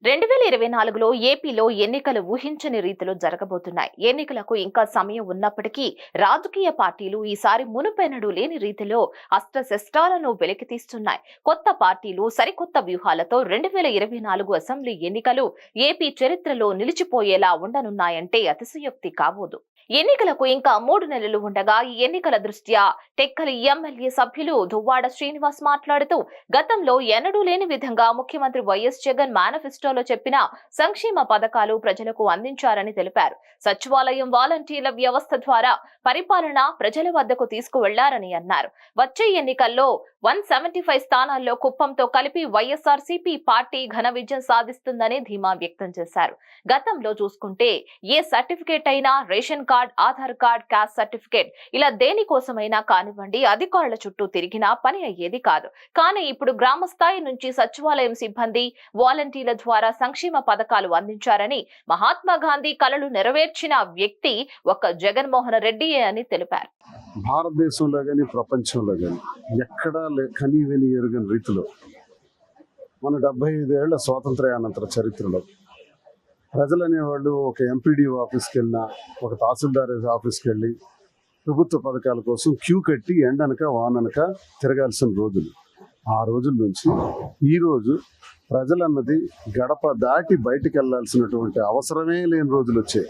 2024లో ఏపీలో ఎన్నికలు ఊహించని రీతిలో జరగబోతున్నాయి. ఎన్నికలకు ఇంకా సమయం ఉన్నప్పటికీ రాజకీయ పార్టీలు ఈసారి మునుపెన్నడూ లేని రీతిలో అస్త్రశస్త్రాలను వెలికితీస్తున్నాయి. కొత్త పార్టీలు సరికొత్త వ్యూహాలతో 2024 అసెంబ్లీ ఎన్నికలు ఏపీ చరిత్రలో నిలిచిపోయేలా ఉండనున్నాయంటే అతిశయోక్తి కావోదు. ఎన్నికలకు ఇంకా 3 నెలలు ఉండగా ఈ ఎన్నికల దృష్ట్యా టెక్కలి ఎమ్మెల్యే సభ్యులు దువ్వాడ శ్రీనివాస్ మాట్లాడుతూ గతంలో ఎన్నడూ లేని విధంగా ముఖ్యమంత్రి వైఎస్ జగన్ మేనిఫెస్టోలో చెప్పిన సంక్షేమ పథకాలు ప్రజలకు అందించారని తెలిపారు. సచివాలయం వాలంటీర్ల వ్యవస్థ ద్వారా పరిపాలన ప్రజల వద్దకు తీసుకువెళ్లారని అన్నారు. వచ్చే ఎన్నికల్లో 175 స్థానాల్లో కుప్పంతో కలిపి వైఎస్ఆర్సీపీ పార్టీ ఘన విజయం సాధిస్తుందని ధీమా వ్యక్తం చేశారు. గతంలో చూసుకుంటే ఏ సర్టిఫికేట్ అయినా ration card, Aadhaar card, caste certificate ఇలా దేనికోసమైనా కానివ్వండి అధికారుల చుట్టూ తిరిగినా పని అయ్యేది కాదు. కానీ ఇప్పుడు గ్రామ స్థాయి నుంచి సచివాలయం సిబ్బంది, వాలంటీర్ల ద్వారా సంక్షేమ పథకాలు అందించారని, మహాత్మా గాంధీ కలలు నెరవేర్చిన వ్యక్తి ఒక్క జగన్మోహన్ రెడ్డియే అని తెలిపారు. భారతదేశంలో కానీ ప్రపంచంలో కానీ ఎక్కడా కనీ విని ఎరుగని రీతిలో మన 75 ఏళ్ల స్వాతంత్ర్యానంతర చరిత్రలో ప్రజలు అనేవాళ్ళు ఒక ఎంపీడీఓ ఆఫీస్కి వెళ్ళినా, ఒక తహసీల్దార్ ఆఫీస్కి వెళ్ళి ప్రభుత్వ పథకాల కోసం క్యూ కట్టి ఎండనక వాననక తిరగాల్సిన రోజులు. ఆ రోజుల నుంచి ఈరోజు ప్రజలన్నది గడప దాటి బయటికి వెళ్లాల్సినటువంటి అవసరమే లేని రోజులు వచ్చాయి.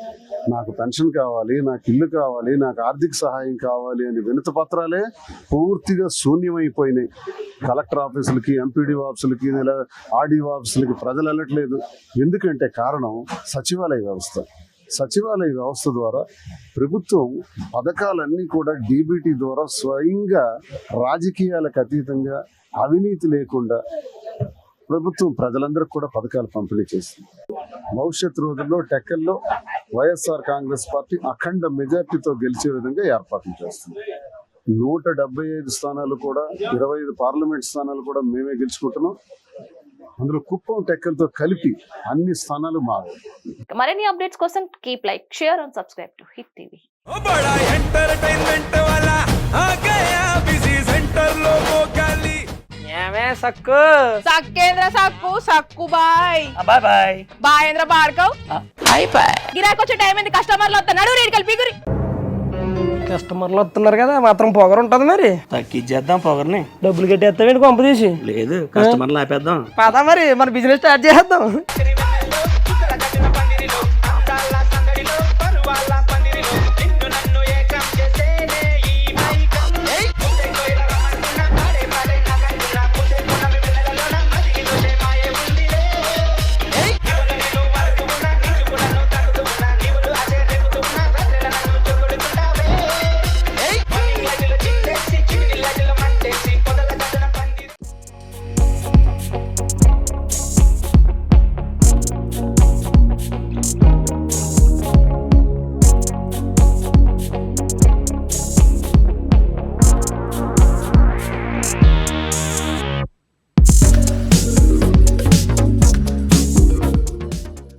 నాకు పెన్షన్ కావాలి, నాకు ఇల్లు కావాలి, నాకు ఆర్థిక సహాయం కావాలి అని వినతి పత్రాలే పూర్తిగా శూన్యమైపోయినాయి. కలెక్టర్ ఆఫీసులకి, ఎంపీడీ ఆఫీసులకి, ఆర్డీఓ ఆఫీసులకి ప్రజలు వెళ్ళట్లేదు. ఎందుకంటే కారణం సచివాలయ వ్యవస్థ. సచివాలయ వ్యవస్థ ద్వారా ప్రభుత్వం పథకాలన్నీ కూడా డీబీటీ ద్వారా స్వయంగా రాజకీయాలకు అతీతంగా అవినీతి లేకుండా ప్రభుత్వం ప్రజలందరికీ కూడా పథకాలు పంపిణీ చేస్తుంది. భవిష్యత్ రోజుల్లో టెక్కల్లో వైఎస్ఆర్ కాంగ్రెస్ పార్టీ అఖండ మెజార్టీతో గెలిచే విధంగా ఏర్పాట్లు చేస్తుంది. 175 స్థానాలు కూడా, 25 పార్లమెంట్ స్థానాలు కూడా మేమే గెలుచుకుంటున్నాం. అందులో కుప్పం, టెక్కలతో కలిపి అన్ని స్థానాలు మావే. మరిన్ని అప్డేట్స్ కోసం keep like, share and subscribe to Hit TV. సక్కు సక్కేంద్ర సక్కు సక్కు బాయ్ బాయ్ బాయ్ బాయేంద్ర బార్కవ్ బాయ్ బాయ్. గిరాకొచ్చే టైం ఏంది? కస్టమర్లు వస్తున్నాడు, రేటు కలిపి గురి. కస్టమర్లు వస్తున్నారు కదా, మాత్రం పొగరు ఉంటది. మరి తగ్గించేద్దాం పొగర్ని. డబ్బులు కట్టేస్తావేంటి కొంప తీసి? లేదు, కస్టమర్లు ఆపేద్దాం. పదా మరి మన బిజినెస్ స్టార్ట్ చేద్దాం.